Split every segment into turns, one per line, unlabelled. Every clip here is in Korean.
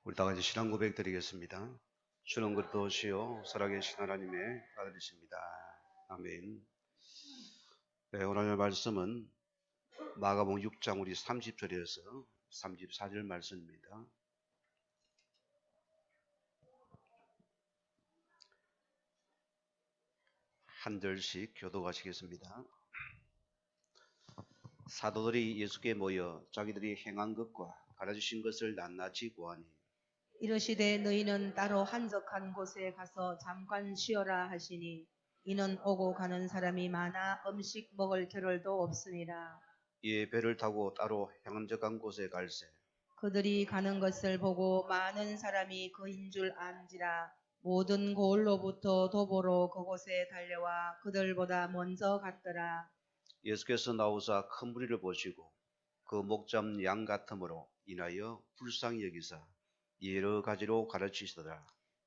우리 다 같이 신앙 고백 드리겠습니다. 주는 그리스도시요 살아계신 하나님의 아들이십니다. 아멘. 네, 오늘 말씀은 마가복음 6장 우리 30절에서 34절 말씀입니다. 한 절씩 교독하시겠습니다. 사도들이 예수께 모여 자기들이 행한 것과 가르치신 것을 낱낱이 고하니
이르시되 너희는 따로 한적한 곳에 가서 잠깐 쉬어라 하시니 이는 오고 가는 사람이 많아 음식 먹을 겨를도 없음이라.
이에 배를 타고 따로 한적한 곳에 갈새
그들이 가는 것을 보고 많은 사람이 그인 줄 안지라. 모든 고을로부터 도보로 그곳에 달려와 그들보다 먼저 갔더라.
예수께서 나오사 큰 무리를 보시고 그 목잡는 양 같음으로 인하여 불쌍히 여기사 여러 가지로 가르치시더라.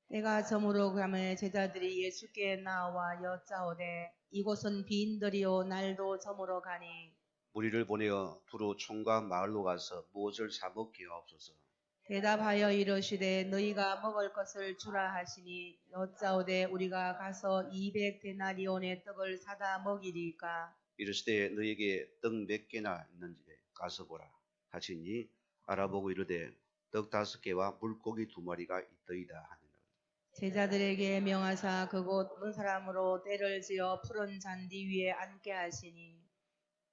때가 저물어 가매 제자들이 예수께 나와 여짜오되 이곳은 빈들이요 날도 저물어 가니
무리를 보내어 두루 총과 마을로 가서 무엇을 사 먹게 하옵소서.
대답하여 이르시되 너희가 먹을 것을 주라 하시니 여짜오되 우리가 가서 200데나리온의 떡을 사다 먹이리까.
이르시되 너에게 떡 몇 개나 있는지 가서 보라 하시니 알아보고 이르되 떡 5개와 물고기 2마리가 있더이다 하니라.
제자들에게 명하사 그곳 온 사람으로 때를 지어 푸른 잔디 위에 앉게 하시니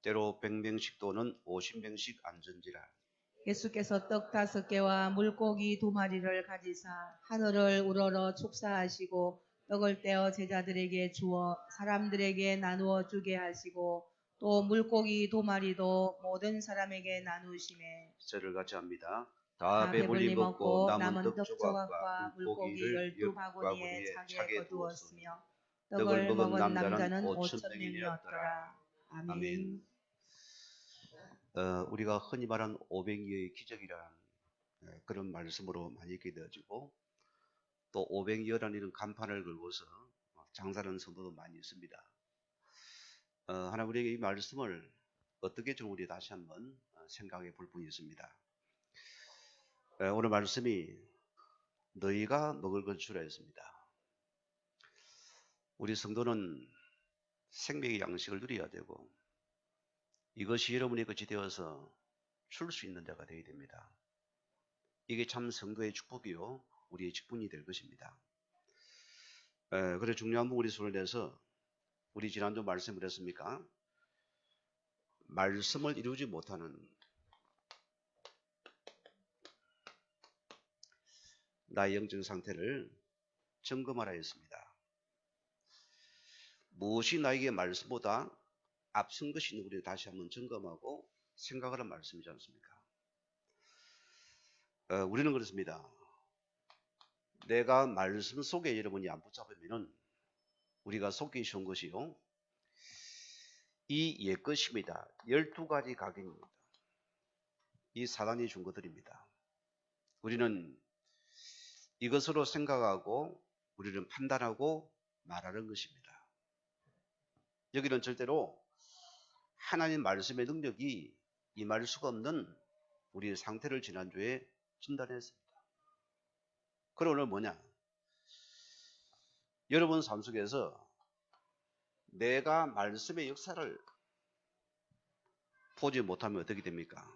때로 100명씩 또는 50명씩 앉은지라.
예수께서 떡 5개와 물고기 2마리를 가지사 하늘을 우러러 축사하시고 떡을 떼어 제자들에게 주어 사람들에게 나누어 주게 하시고 또 물고기 2마리도 모든 사람에게 나누시매
절을 같이 합니다. 다
다
배불리
배불리
먹고
먹고
남은
남은
떡
떡
조각과
조각과 물고기
물고기를
12바구니에
바구니에
차게
차게 두었으니
거두었으며
떡을
떡을
먹은
먹은
남자는
남자는
5천
5천
명이었더라.
명이었더라. 아멘.
아멘. 우리가 흔히 말하는 500여의 기적이라는 그런 말씀으로 많이 읽게 되어지고 또 500여라는 이런 간판을 걸고서 장사하는 성도도 많이 있습니다. 하나 우리에게 이 말씀을 어떻게 좀 우리 다시 한번 생각해 볼 분이 있습니다. 오늘 말씀이 너희가 먹을 것 주라 했습니다. 우리 성도는 생명의 양식을 누려야 되고 이것이 여러분의 것이 되어서 줄 수 있는 자가 되어야 됩니다. 이게 참 성도의 축복이요 우리의 직분이 될 것입니다. 그래 중요한 부분 우리 손을 내서 우리 지난주 말씀을 했습니까? 말씀을 이루지 못하는 나의 영적 상태를 점검하라 했습니다. 무엇이 나에게 말씀보다 앞선 것이 있는지 다시 한번 점검하고 생각하는 말씀이지 않습니까? 우리는 그렇습니다. 내가 말씀 속에 여러분이 안 붙잡으면은 우리가 속기 쉬운 것이요. 이 옛것입니다. 12가지 각인입니다. 이 사단이 준 것들입니다. 우리는 이것으로 생각하고 우리는 판단하고 말하는 것입니다. 여기는 절대로 하나님 말씀의 능력이 임할 수가 없는 우리의 상태를 지난주에 진단했습니다. 그럼 오늘 뭐냐? 여러분 삶 속에서 내가 말씀의 역사를 보지 못하면 어떻게 됩니까?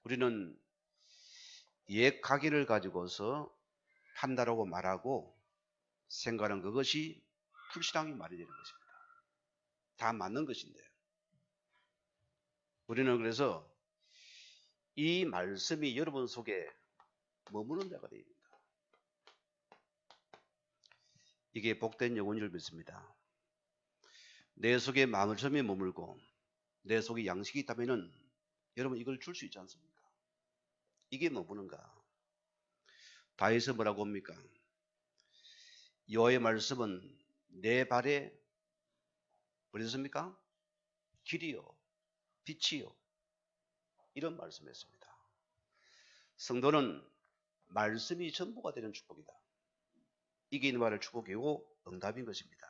우리는 옛 각인을 가지고서 판단하고 말하고 생각하는 그것이 불신앙이 말이 되는 것입니다. 다 맞는 것인데 우리는 그래서 이 말씀이 여러분 속에 머무는 자가 됩니다. 이게 복된 영혼인 줄 믿습니다. 내 속에 마음을 점에 머물고 내 속에 양식이 있다면 여러분 이걸 줄 수 있지 않습니까? 이게 머무는가? 다윗은 뭐라고 합니까? 여호와의 말씀은 내 발에 뭐랬습니까? 길이요 빛이요 이런 말씀했습니다. 성도는 말씀이 전부가 되는 축복이다. 이게 이 말의 축복이고 응답인 것입니다.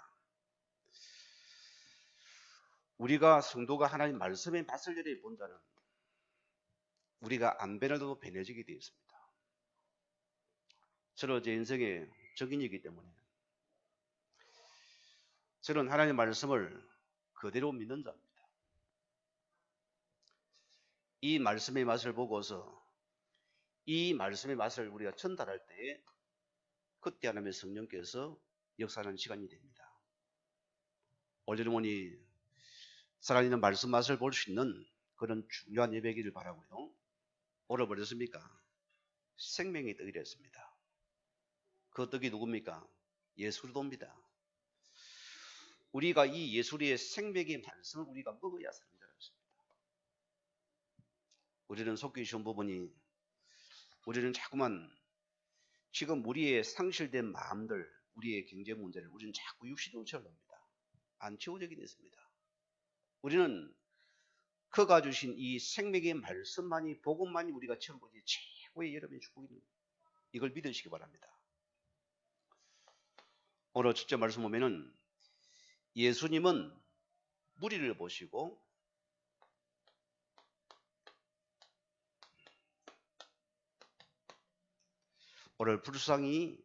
우리가 성도가 하나님 말씀의 맛을 열이 본 자는 우리가 안 변해도 변해지게 되어 있습니다. 저는 제 인생의 적인이기 때문에 저는 하나님의 말씀을 그대로 믿는 자입니다. 이 말씀의 맛을 보고서 이 말씀의 맛을 우리가 전달할 때 그때 하나님의 성령께서 역사하는 시간이 됩니다. 올여름원이 살아있는 말씀 맛을 볼 수 있는 그런 중요한 예배기를 바라고요. 오늘 뭐랬습니까? 생명의 떡이 됐습니다. 그 떡이 누굽니까? 예수 그리스도입니다. 우리가 이 예수의 생명의 말씀을 우리가 먹어야 사는 줄 알았습니다. 우리는 속기 쉬운 부분이 우리는 자꾸만 지금 우리의 상실된 마음들, 우리의 경제 문제를 우리는 자꾸 육신으로 채우려합니다. 안 채워지게 됐습니다. 우리는 그가 주신 이 생명의 말씀만이 복음만이 우리가 채운 것이 최고의 여러분의 축복입니다. 이걸 믿으시기 바랍니다. 오늘 첫째 말씀 보면은 예수님은 무리를 보시고 오늘 불쌍히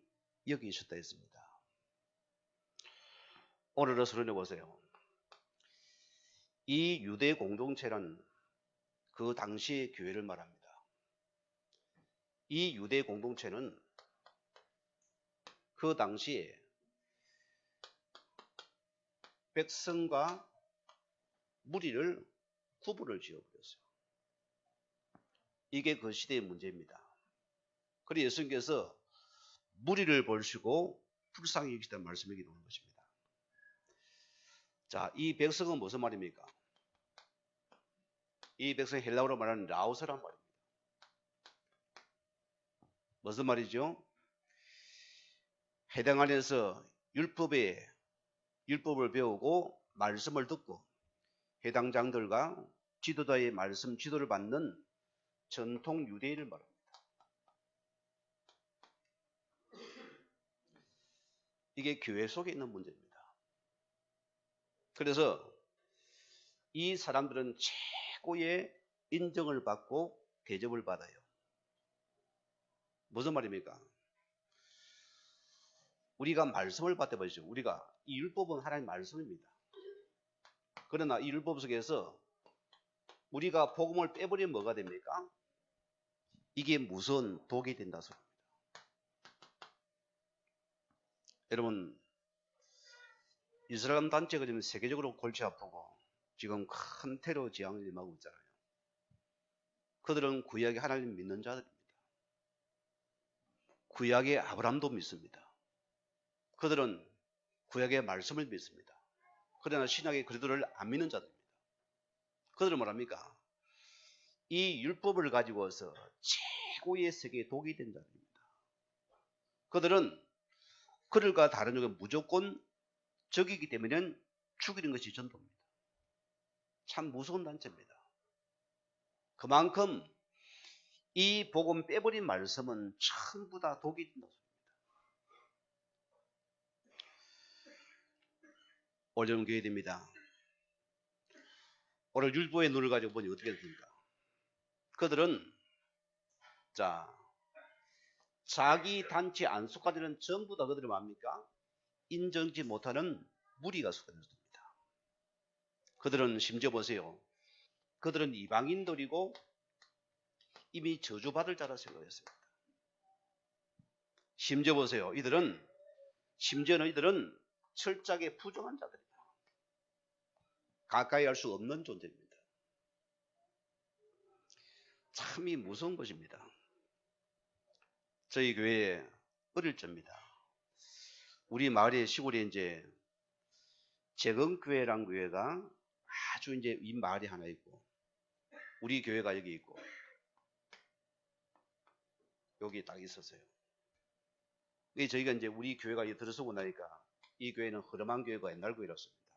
여기셨다 했습니다. 오늘의 서론해 보세요. 이 유대 공동체는 그 당시의 교회를 말합니다. 이 유대 공동체는 그 당시에 백성과 무리를 구분을 지어버렸어요. 이게 그 시대의 문제입니다. 그래서 예수님께서 무리를 보시고 불쌍히 여기시다는 말씀이 나오는 것입니다. 자, 이 백성은 무슨 말입니까? 이 백성이 헬라어로 말하는 라오스란 말입니다. 무슨 말이죠? 해당 안에서 율법을 배우고 말씀을 듣고 해당 장들과 지도자의 말씀 지도를 받는 전통 유대인을 말합니다. 이게 교회 속에 있는 문제입니다. 그래서 이 사람들은 최고의 인정을 받고 대접을 받아요. 무슨 말입니까? 우리가 말씀을 받아보시죠. 우리가 이 율법은 하나님의 말씀입니다. 그러나 이 율법 속에서 우리가 복음을 빼버리면 뭐가 됩니까? 이게 무서운 독이 된다 소리입니다. 여러분, 이슬람 단체가 지금 세계적으로 골치 아프고 지금 큰 테러 지향을 임하고 있잖아요. 그들은 구약의 하나님 믿는 자들입니다. 구약의 아브라함도 믿습니다. 그들은 구약의 말씀을 믿습니다. 그러나 신약의 그리스도를 안 믿는 자들입니다. 그들은 뭐랍니까? 이 율법을 가지고서 최고의 세계의 독이 된 자들입니다. 그들은 그들과 다른 종은 무조건 적이기 때문에 죽이는 것이 전도입니다. 참 무서운 단체입니다. 그만큼 이 복음 빼버린 말씀은 전부 다 독이 된다. 오늘 교회 됩니다. 오늘 율법의 눈을 가지고 보니 어떻게 됩니까? 그들은 자기 단체 안 속하들은 전부 다 그들은 뭡니까? 인정지 못하는 무리가 속하였습니다. 그들은 심지어 보세요. 그들은 이방인들이고 이미 저주받을 자라 생각했습니다. 심지어 보세요. 심지어는 이들은 철저하게 부정한 자들입니다. 가까이 할 수 없는 존재입니다. 참이 무서운 것입니다. 저희 교회에 어릴 적입니다. 우리 마을의 시골에 이제 재건교회란 교회가 아주 이제 이 마을이 하나 있고 우리 교회가 여기 있고 여기 딱 있었어요. 저희가 이제 우리 교회가 들어서고 나니까 이 교회는 흐름한 교회가 옛날 교회였습니다.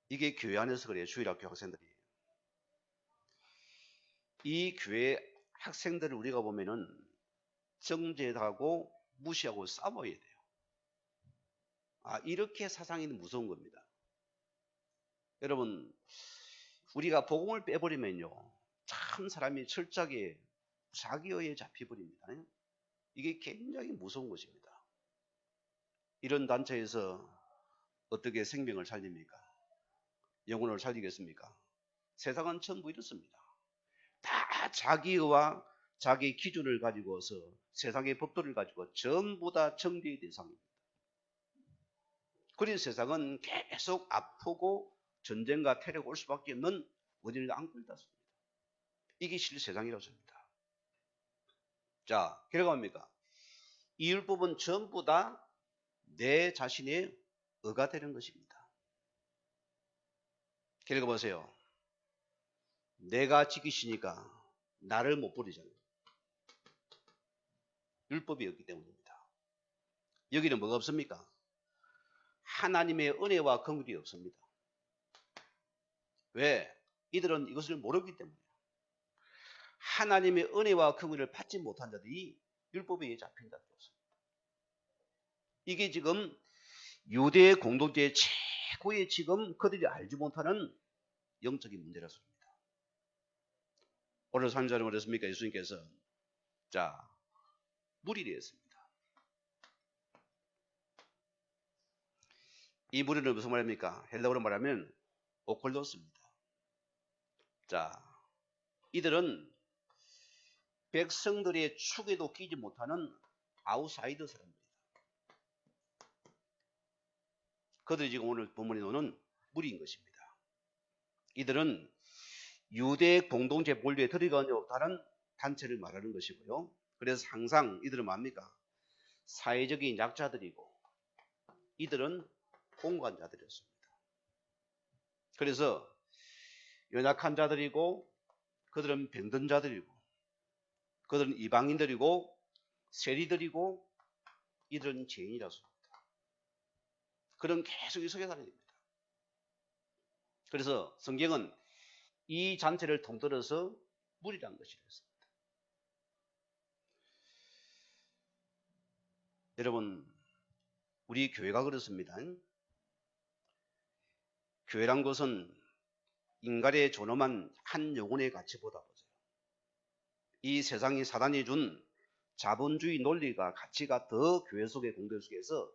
이게 교회 안에서 그래요. 주일학교 학생들이. 이 교회 학생들을 우리가 보면은 정죄하고 무시하고 싸워야 돼요. 이렇게 사상이 무서운 겁니다. 여러분, 우리가 복음을 빼버리면요. 참 사람이 철저하게 자기의에 잡혀버립니다. 이게 굉장히 무서운 것입니다. 이런 단체에서 어떻게 생명을 살립니까? 영혼을 살리겠습니까? 세상은 전부 이렇습니다. 다 자기와 자기 기준을 가지고서 세상의 법도를 가지고 전부 다 정죄의 대상입니다. 그런 세상은 계속 아프고 전쟁과 테러가 올 수밖에 없는 원인을 안고 있습니다. 이게 실세상이라고 합니다. 자, 결과입니까? 이 율법은 전부 다 내 자신의 의가 되는 것입니다. 결과 보세요. 내가 지키시니까 나를 못 버리잖아요. 율법이었기 때문입니다. 여기는 뭐가 없습니까? 하나님의 은혜와 긍휼이 없습니다. 왜? 이들은 이것을 모르기 때문에. 하나님의 은혜와 긍휼을 받지 못한 자들이 율법에 의해 잡힌다는 것입니다. 이게 지금 유대 공동체의 최고의 지금 그들이 알지 못하는 영적인 문제라서 합니다. 오늘 산자는 어떻습니까? 예수님께서 자 무리를 했습니다. 이 무리는 무슨 말입니까? 헬라어로 말하면 오콜로스입니다. 자, 이들은 백성들의 축에도 끼지 못하는 아웃사이더 사람들입니다. 그들이 지금 오늘 본문에 나오는 무리인 것입니다. 이들은 유대 공동체 본류에 들어가지 못하는 단체를 말하는 것이고요. 그래서 항상 이들은 뭡니까? 사회적인 약자들이고 이들은 공간자들이었습니다. 그래서 연약한 자들이고 그들은 병든 자들이고 그들은 이방인들이고 세리들이고 이들은 죄인이라서 합니다. 그런 계속 이 속에 살아야 됩니다. 그래서 성경은 이 잔체를 통틀어서 무리란 것이라 했습니다. 여러분, 우리 교회가 그렇습니다. 교회란 것은 인간의 존엄한 한 영혼의 가치보다 보세요. 이 세상이 사단이 준 자본주의 논리가 가치가 더 교회 속의 공동 속에서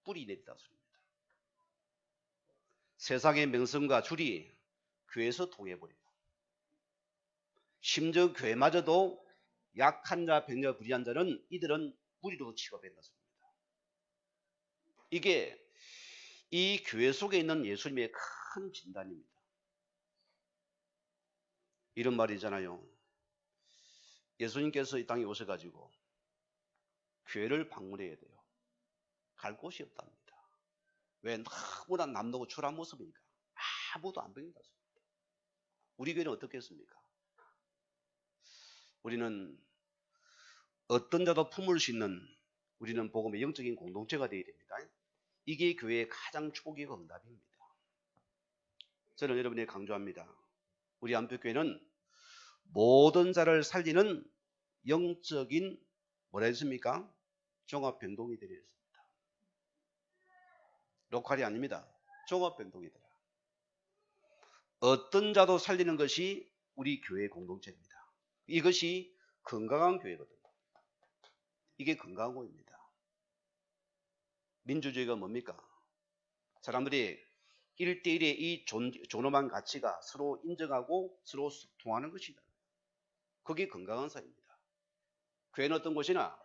뿌리 내리다 소리입니다. 세상의 명성과 줄이 교회에서 통해버려요. 심지어 교회마저도 약한 자, 병자, 불의한 자는 이들은 무리로 취급한다 소리입니다. 이게 이 교회 속에 있는 예수님의 큰 진단입니다. 이런 말이잖아요. 예수님께서 이 땅에 오셔가지고 교회를 방문해야 돼요. 갈 곳이 없답니다. 왜? 너무나 남노고 초라한 모습이니까 아무도 안 보인다. 우리 교회는 어떻겠습니까? 우리는 어떤 자도 품을 수 있는 우리는 복음의 영적인 공동체가 되어야 됩니다. 이게 교회의 가장 초기 응답입니다. 저는 여러분에게 강조합니다. 우리 안표교회는 모든 자를 살리는 영적인 뭐라 했습니까? 종합병동이 되려 있습니다. 로컬이 아닙니다. 종합병동이더라. 어떤 자도 살리는 것이 우리 교회 공동체입니다. 이것이 건강한 교회거든요. 이게 건강한 교회입니다. 민주주의가 뭡니까? 사람들이 1대1의 이 존엄한 가치가 서로 인정하고 서로 소통하는 것이다. 그게 건강한 사회입니다. 교회는 어떤 곳이나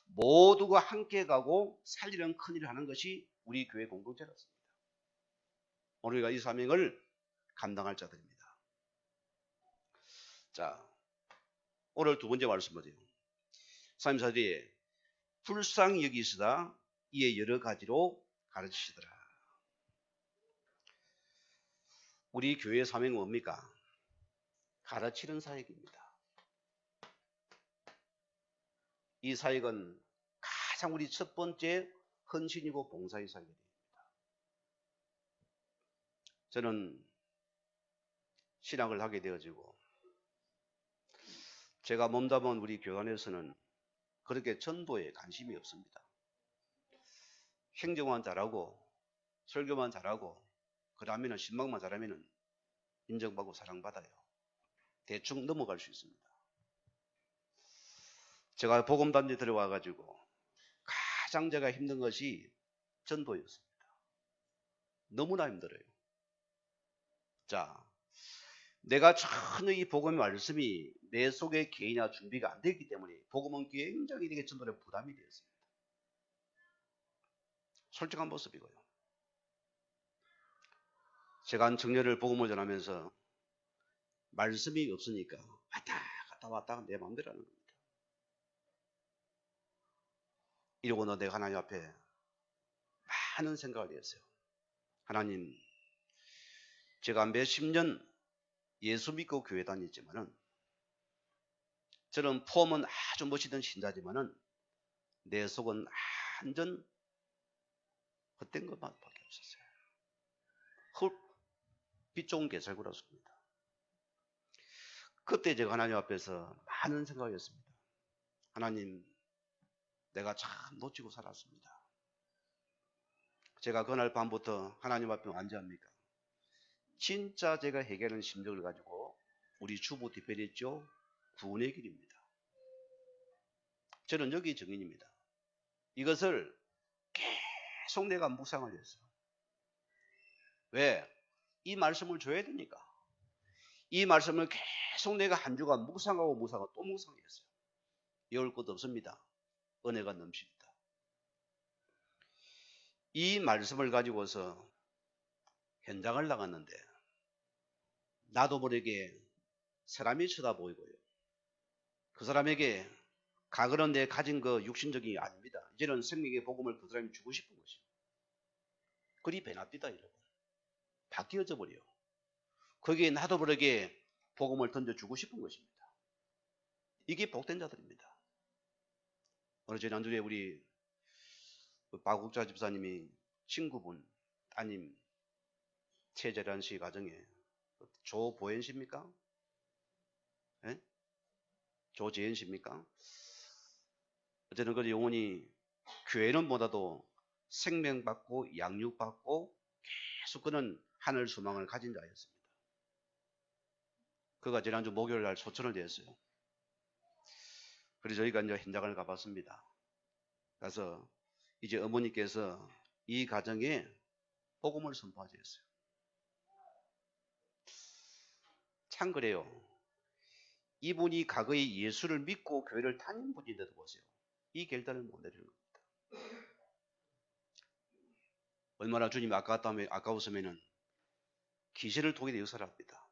모두가 함께 가고 살리는 큰일을 하는 것이 우리 교회 공동체였습니다. 오늘 우리가 이 사명을 감당할 자들입니다. 자, 오늘 두 번째 말씀 보세요. 사님사들이 불쌍히 여기시다 이에 여러 가지로 가르치시더라. 우리 교회의 사명은 뭡니까? 가르치는 사역입니다. 이 사역은 가장 우리 첫 번째 헌신이고 봉사의 사역입니다. 저는 신학을 하게 되어지고 제가 몸담은 우리 교단에서는 그렇게 전도에 관심이 없습니다. 행정만 잘하고 설교만 잘하고 그 다음에는 신방만 잘하면 인정받고 사랑받아요. 대충 넘어갈 수 있습니다. 제가 복음단지 들어와가지고 가장 제가 힘든 것이 전도였습니다. 너무나 힘들어요. 자, 내가 전혀 이 복음의 말씀이 내 속에 개인화 준비가 안 되기 때문에 복음은 굉장히 내게 전도에 부담이 되었습니다. 솔직한 모습이고요. 제가 한 청년을 복음을 전하면서 말씀이 없으니까 왔다 내 마음대로 하는 겁니다. 이러고는 내가 하나님 앞에 많은 생각을 했어요. 하나님, 제가 몇십 년 예수 믿고 교회 다녔지만은 저는 폼은 아주 멋있던 신자지만은 내 속은 완전 헛된 것밖에 없었어요. 빛 좋은 개살구라습니다. 그때 제가 하나님 앞에서 많은 생각을 했습니다. 하나님, 내가 참 놓치고 살았습니다. 제가 그날 밤부터 하나님 앞에 완전합니까? 진짜 제가 해결하는 심정을 가지고 우리 주보 대표했죠. 구원의 길입니다. 저는 여기 증인입니다. 이것을 계속 내가 묵상을 했어요. 왜? 이 말씀을 줘야 되니까. 이 말씀을 계속 내가 한 주간 묵상하고 또 묵상했어요. 외울 것도 없습니다. 은혜가 넘칩니다. 이 말씀을 가지고서 현장을 나갔는데 나도 모르게 사람이 쳐다보이고요. 그 사람에게 과거는 내 가진 그 육신적인 게 아닙니다. 이제는 생명의 복음을 그 사람이 주고 싶은 것이요. 그리 배납디다 여러분. 바뀌어져 버려. 거기에 나도 모르게 복음을 던져주고 싶은 것입니다. 이게 복된 자들입니다. 어느 지난주에 우리 박국자 집사님이 친구분, 따님, 최재란 씨 가정에 조보현 씨입니까? 네? 조재현 씨입니까? 어쨌든 그 영혼이 교회는 보다도 생명받고 양육받고 계속 그는 하늘 소망을 가진 자였습니다. 그가 지난주 목요일 날 소천을 내었어요. 그래서 저희가 이제 현장을 가봤습니다. 가서 이제 어머니께서 이 가정에 복음을 선포하셨어요. 참 그래요. 이분이 과거에 예수를 믿고 교회를 다닌 분인데도 보세요. 이 결단을 못 내리는 겁니다. 얼마나 주님이 아까웠으면 기세를 독일에 역사를 합니다.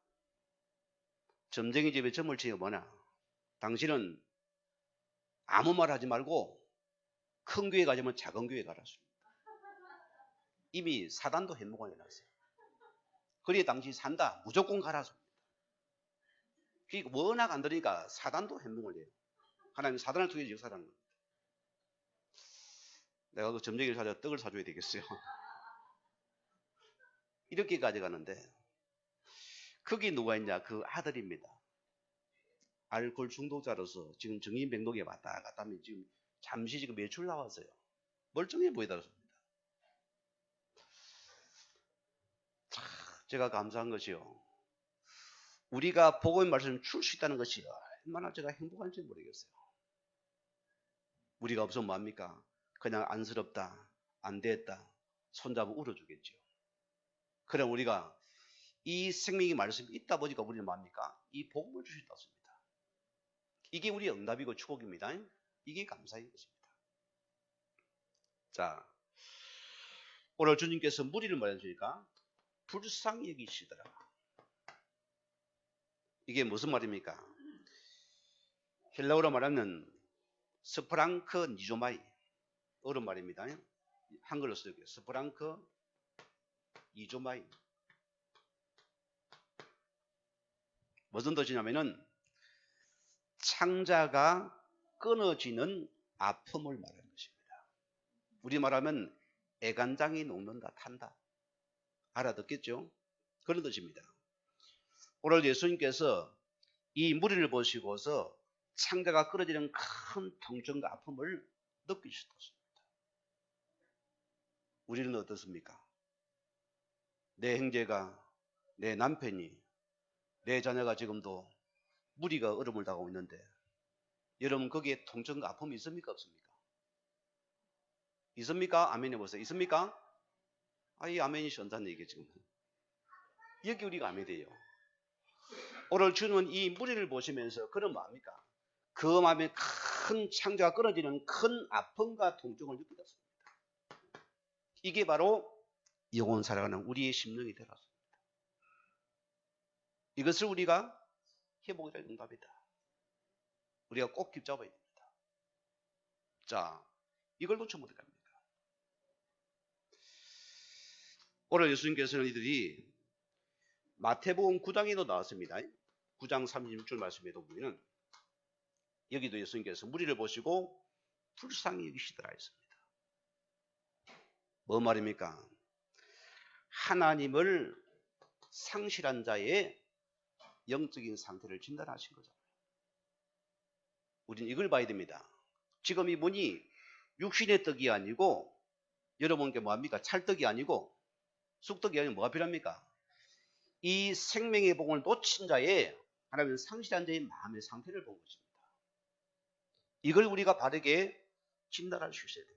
점쟁이 집에 점을 치면 뭐냐? 당신은 아무 말 하지 말고 큰 교회 가자면 작은 교회 가라습니다. 이미 사단도 해먹어 내놨어요. 그래 당신 산다. 무조건 가라습니다. 그러니까 워낙 안 들으니까 사단도 해먹을 해요. 하나님 사단을 통해서 역사하는 겁니다. 내가 그 점쟁이를 찾아 떡을 사줘야 되겠어요. 이렇게까지 가는데 거기 누가 있냐? 그 아들입니다. 알코올 중독자로서 지금 정신병동에 왔다 갔다 하면 지금 잠시 지금 매출 나왔어요. 멀쩡해 보이더라습니다. 제가 감사한 것이요. 우리가 복음의 말씀을 줄 수 있다는 것이 얼마나 제가 행복한지 모르겠어요. 우리가 없으면 뭐합니까? 그냥 안쓰럽다, 안 됐다, 손잡고 울어주겠죠. 그럼 우리가 이 생명의 말씀이 있다 보니까 우리는 뭐합니까? 이 복음을 줄 수 있습니다. 이게 우리의 응답이고 축복입니다. 이게 감사의 것입니다. 자, 오늘 주님께서 무리를 말해주니까 불쌍히 여기시더라. 이게 무슨 말입니까? 헬라어로 말하면 스프랑크 니조마이 어른 말입니다. 한글로 쓰여요. 스프랑크 니조마이 무슨 뜻이냐면은 창자가 끊어지는 아픔을 말하는 것입니다. 우리 말하면 애간장이 녹는다, 탄다. 알아듣겠죠? 그런 뜻입니다. 오늘 예수님께서 이 무리를 보시고서 창자가 끊어지는 큰 통증과 아픔을 느끼셨습니다. 우리는 어떻습니까? 내 형제가, 내 남편이, 내 자녀가 지금도 무리가 어려움을 당하고 있는데 여러분 거기에 통증과 아픔이 있습니까? 없습니까? 있습니까? 아멘 해보세요. 있습니까? 이 아멘이 시원한 얘기예요 지금. 여기 우리가 아멘이 돼요. 오늘 주는 이 무리를 보시면서 그런 마음입니까? 그 마음에 큰 창자가 끊어지는 큰 아픔과 통증을 느끼었습니다. 이게 바로 영혼 살아가는 우리의 심령이 되었습니다. 이것을 우리가 회복이라 응답이다. 우리가 꼭 붙잡아야 됩니다. 자, 이걸 놓치면 어떡합니까? 오늘 예수님께서는 이들이 마태복음 9장에도 나왔습니다. 9장 36절 말씀에도 보면 여기도 예수님께서 무리를 보시고 불쌍히 여기시더라 했습니다. 뭐 말입니까? 하나님을 상실한 자의 영적인 상태를 진단하신 거잖아요. 우리는 이걸 봐야 됩니다. 지금 이분이 육신의 떡이 아니고 여러분께 뭐합니까? 찰떡이 아니고 쑥떡이 아니고 뭐가 필요합니까? 이 생명의 복을 놓친 자의 하나님은 상실한 자의 마음의 상태를 본 것입니다. 이걸 우리가 바르게 진단할 수 있어야 됩니다.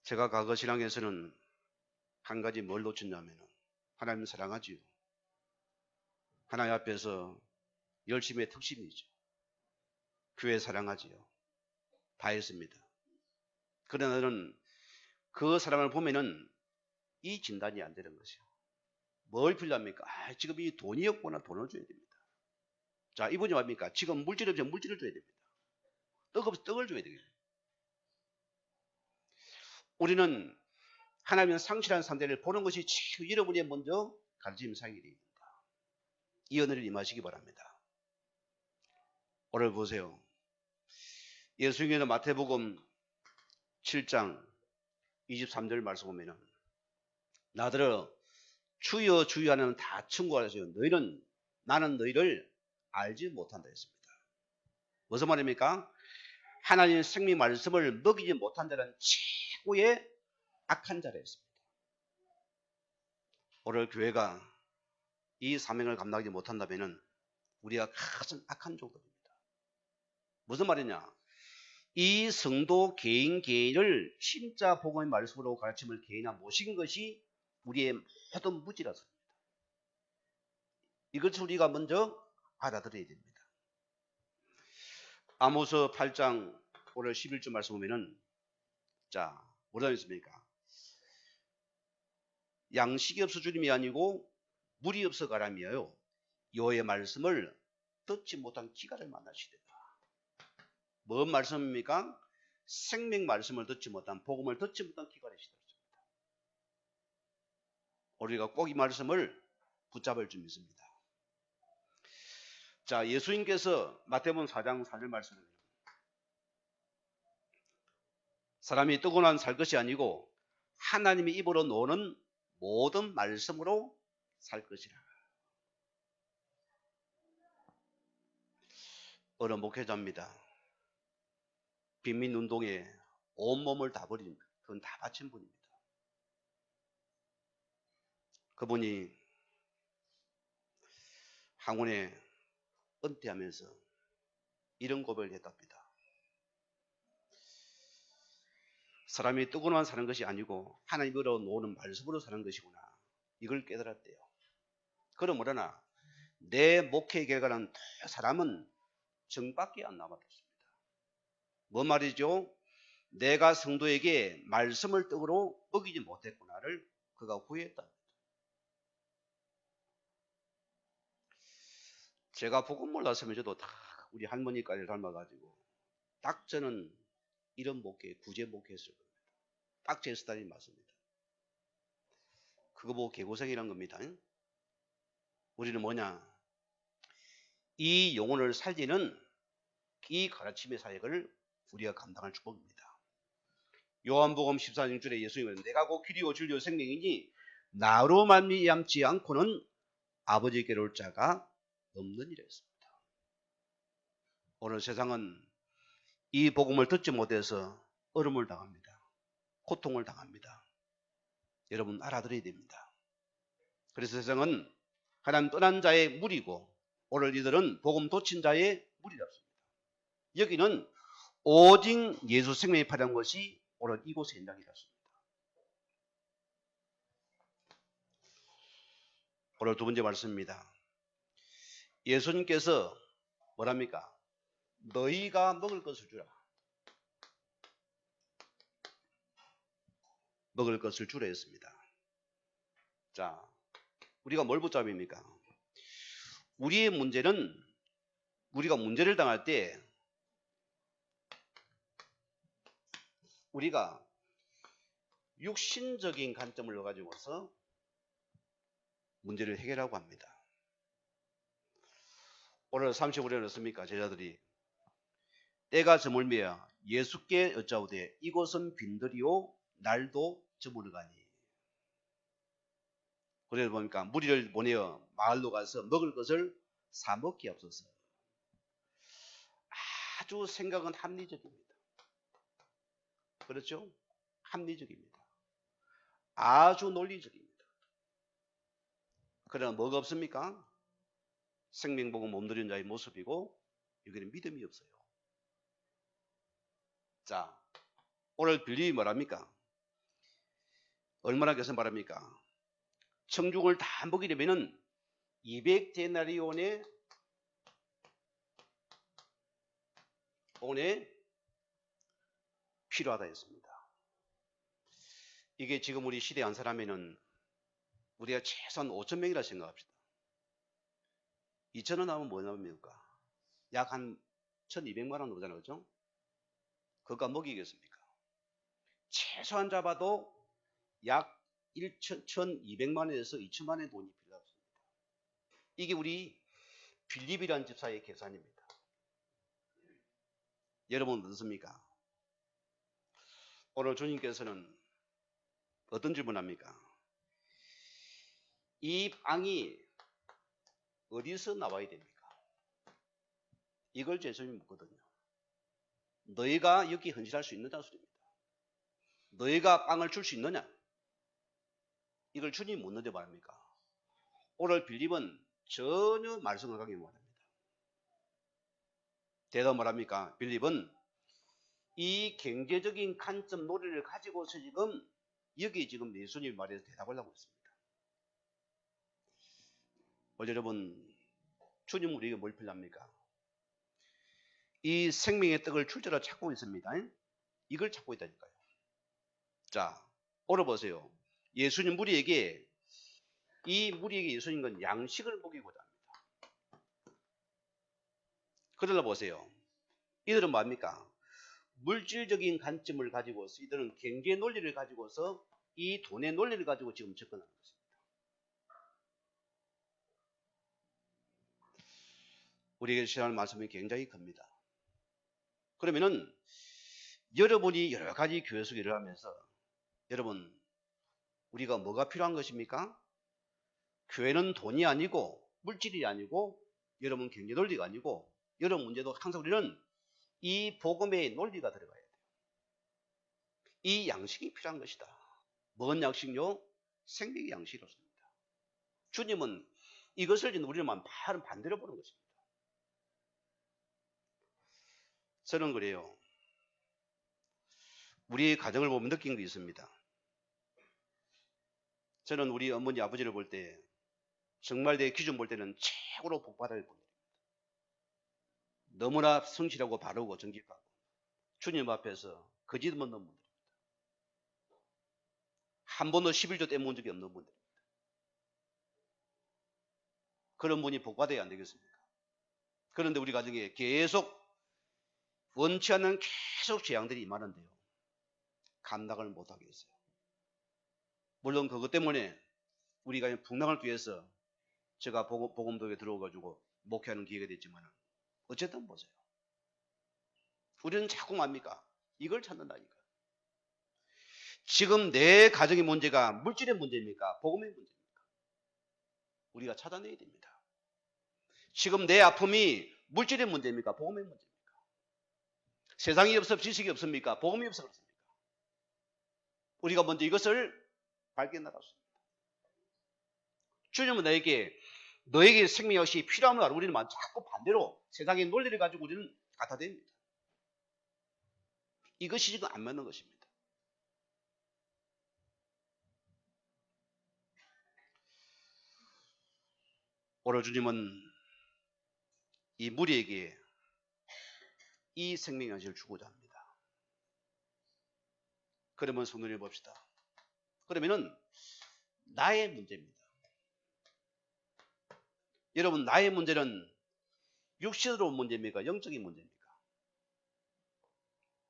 제가 과거 신앙에서는 한 가지 뭘 놓쳤냐면 하나님 사랑하지요. 하나님 앞에서 열심의 특심이죠. 교회 사랑하지요. 다 했습니다. 그러나 저는 그 사람을 보면은 이 진단이 안 되는 것이요. 뭘 필요합니까? 지금 이 돈이 없구나. 돈을 줘야 됩니다. 자, 이분이 뭡니까? 지금 물질 없으면 물질을 줘야 됩니다. 떡 없으면 떡을 줘야 됩니다. 우리는 하나님의 상실한 상태를 보는 것이 여러분이 먼저 가르침 사역이 됩니다. 이 은혜를 임하시기 바랍니다. 오늘 보세요. 예수님께서 마태복음 7장 23절 말씀 보면은 나더러 주여 주여 하는 다 충고하세요. 너희는 나는 너희를 알지 못한다 했습니다. 무슨 말입니까? 하나님의 생명 말씀을 먹이지 못한 자는 최고의 악한 자라 했습니다. 오늘 교회가 이 사명을 감당하지 못한다면 우리가 가장 악한 종들입니다. 무슨 말이냐? 이 성도 개인을 진짜 복음의 말씀으로 가르침을 개인화 모신 것이 우리의 모든 무지라서입니다. 이것을 우리가 먼저 알아들어야 됩니다. 아모스 8장 오늘 11절 말씀 보면은 자 뭐라 했습니까? 양식이 없어 주님이 아니고 물이 없어 가람이에요. 여호와의 말씀을 듣지 못한 기갈을 만나시리라. 뭔 말씀입니까? 생명 말씀을 듣지 못한 복음을 듣지 못한 기갈이시다. 우리가 꼭 이 말씀을 붙잡을 줄 믿습니다. 자, 예수님께서 마태복음 4장 4절 말씀을 사람이 뜨거운 살 것이 아니고 하나님의 입으로 노는 모든 말씀으로 살 것이라. 어느 목회자입니다. 빈민운동에 온몸을 다 버린, 그건 다 바친 분입니다. 그분이 항원에 은퇴하면서 이런 고백을 했답니다. 사람이 뜨거운 사는 것이 아니고 하나님으로 노는 말씀으로 사는 것이구나. 이걸 깨달았대요. 그럼 뭐라나 내 목회 결과는 사람은 정밖에 안 남았습니다. 뭔 말이죠? 내가 성도에게 말씀을 떡으로 먹이지 못했구나를 그가 후회했다. 제가 복음 몰랐으면 저도 다 우리 할머니까지 닮아가지고 딱 저는 이런 목회, 구제 목회했을 겁니다. 딱 제 스타일이 맞습니다. 그거 보고 개고생이란 겁니다. 우리는 뭐냐? 이 영혼을 살리는 이 가르침의 사역을 우리가 감당할 축복입니다. 요한복음 14장 6절에 예수님은 내가 곧 길이요 진리요 생명이니 나로 말미암지 않고는 아버지께로 올 자가 없느니라 했습니다. 오늘 세상은 이 복음을 듣지 못해서 얼음을 당합니다. 고통을 당합니다. 여러분 알아들어야 됩니다. 그래서 세상은 하나님 떠난 자의 무리고 오늘 이들은 복음 도친 자의 무리랍니다. 여기는 오직 예수 생명이 파란 것이 오늘 이곳의 현장이랍니다. 오늘 두 번째 말씀입니다. 예수님께서 뭐랍니까? 너희가 먹을 것을 주라. 먹을 것을 주라 했습니다. 자, 우리가 뭘 붙잡입니까? 우리의 문제는 우리가 문제를 당할 때 우리가 육신적인 관점을 가지고서 문제를 해결하고 합니다. 오늘 35년을 했습니까? 제자들이 때가 저물며 예수께 여짜오되 이곳은 빈들이요 날도 저물어가니. 그래서 보니까 무리를 보내어 마을로 가서 먹을 것을 사 먹기 앞서서 아주 생각은 합리적입니다. 그렇죠? 합리적입니다. 아주 논리적입니다. 그러나 뭐가 없습니까? 생명복음 몸들인 자의 모습이고 여기는 믿음이 없어요. 자, 오늘 빌립이 뭐랍니까? 얼마나 계산 바랍니까? 청중을 다 먹이려면은 200데나리온의 돈에 필요하다 했습니다. 이게 지금 우리 시대 한 사람에는 우리가 최소한 5,000명이라 생각합시다. 2,000원 하면 뭐 나옵니까? 약 한 1,200만 원 오잖아요. 그죠? 그거 먹이겠습니까? 최소한 잡아도 약 1,200만 원에서 2천만 원의 돈이 필요합니다. 이게 우리 빌립이라는 집사의 계산입니다. 여러분 어떻습니까? 오늘 주님께서는 어떤 질문합니까? 이 빵이 어디서 나와야 됩니까? 이걸 예수님이 묻거든요. 너희가 여기 헌신할 수 있느냐 소리입니다. 너희가 빵을 줄 수 있느냐? 이걸 주님이 묻는데 말입니까? 오늘 빌립은 전혀 말씀을 하기 못합니다. 대답 뭐랍니까? 빌립은 이 경제적인 관점 논리를 가지고서 지금 여기 지금 예수님 말에서 대답을 하고 있습니다. 여러분, 주님은 우리에게 뭘 필요합니까? 이 생명의 떡을 출처로 찾고 있습니다. 이걸 찾고 있다니까요. 자, 오늘 보세요. 예수님 무리에게 예수님은 양식을 먹이고자 합니다. 그러나 보세요. 이들은 뭡니까? 물질적인 관점을 가지고서 이들은 경제 논리를 가지고서 이 돈의 논리를 가지고 지금 접근하는 것입니다. 우리에게 시사하는 말씀이 굉장히 큽니다. 그러면은 여러분이 여러 가지 교회 속에 일을 하면서 여러분 우리가 뭐가 필요한 것입니까? 교회는 돈이 아니고 물질이 아니고 여러분 경제 논리가 아니고 여러분 문제도 항상 우리는 이 복음의 논리가 들어가야 돼요. 이 양식이 필요한 것이다. 뭔 양식요? 생명의 양식이었습니다. 주님은 이것을 우리는 반대로 보는 것입니다. 저는 그래요. 우리 가정을 보면 느낀 게 있습니다. 저는 우리 어머니 아버지를 볼 때 정말 내 기준 볼 때는 최고로 복받을 분입니다. 너무나 성실하고 바르고 정직하고 주님 앞에서 거짓 없는 분들입니다. 한 번도 11조 떼먹은 적이 없는 분들입니다. 그런 분이 복받아야 안 되겠습니까? 그런데 우리 가정에 계속 원치 않는 계속 재앙들이 임하는데요. 감당을 못하게 했어요. 물론 그것 때문에 우리가 풍랑을 위해서 제가 복음도에 들어가지고 목회하는 기회가 됐지만 어쨌든 보세요. 우리는 자꾸 뭡니까? 이걸 찾는다니까. 지금 내 가정의 문제가 물질의 문제입니까? 복음의 문제입니까? 우리가 찾아내야 됩니다. 지금 내 아픔이 물질의 문제입니까? 복음의 문제입니까? 세상이 없어 지식이 없습니까? 복음이 없어 그렇습니까? 우리가 먼저 이것을 발견하라. 주님은 나에게 너에게 생명 역시 필요함을 알고 우리는 자꾸 반대로 세상의 논리를 가지고 우리는 갖다 댑니다. 이것이 지금 안 맞는 것입니다. 오늘 주님은 이 무리에게 이 생명 양식을 주고자 합니다. 그러면 성도님 봅시다. 그러면은 나의 문제입니다. 여러분, 나의 문제는 육신으로 온 문제입니까? 영적인 문제입니까?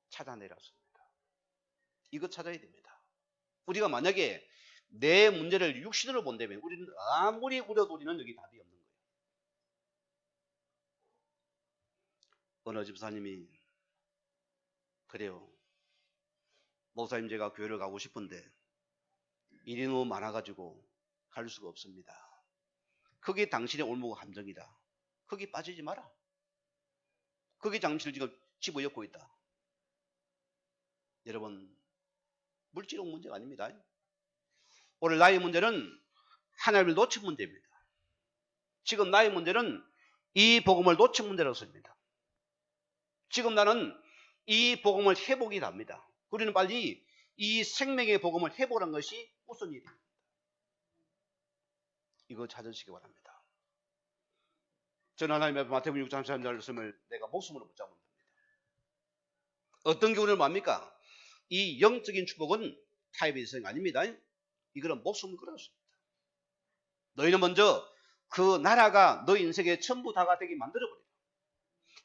찾아내라습니다. 이거 찾아야 됩니다. 우리가 만약에 내 문제를 육신으로 본다면 우리는 아무리 우려도 우리는 여기 답이 없는 거예요. 어느 집사님이 그래요. 목사님, 제가 교회를 가고 싶은데 일이 너무 많아가지고 갈 수가 없습니다. 그게 당신의 올무가 함정이다. 거기 빠지지 마라. 그게 당신을 지금 집어엮고 있다. 여러분, 물질적 문제가 아닙니다. 오늘 나의 문제는 하나님을 놓친 문제입니다. 지금 나의 문제는 이 복음을 놓친 문제라고 씁니다. 지금 나는 이 복음을 회복이 답니다. 우리는 빨리 이 생명의 복음을 회복하는 것이 우선입니다. 이거 찾으시기 바랍니다. 저는 하나님 앞에 마태복음 6장 33절 말씀을 내가 목숨으로 붙잡은 겁니다. 어떤 경우는 뭡니까? 이 영적인 축복은 타협의 일성이 아닙니다. 이거는 목숨을 걸었습니다. 너희는 먼저 그 나라가 너희 인생의 전부 다가 되게 만들어버려요.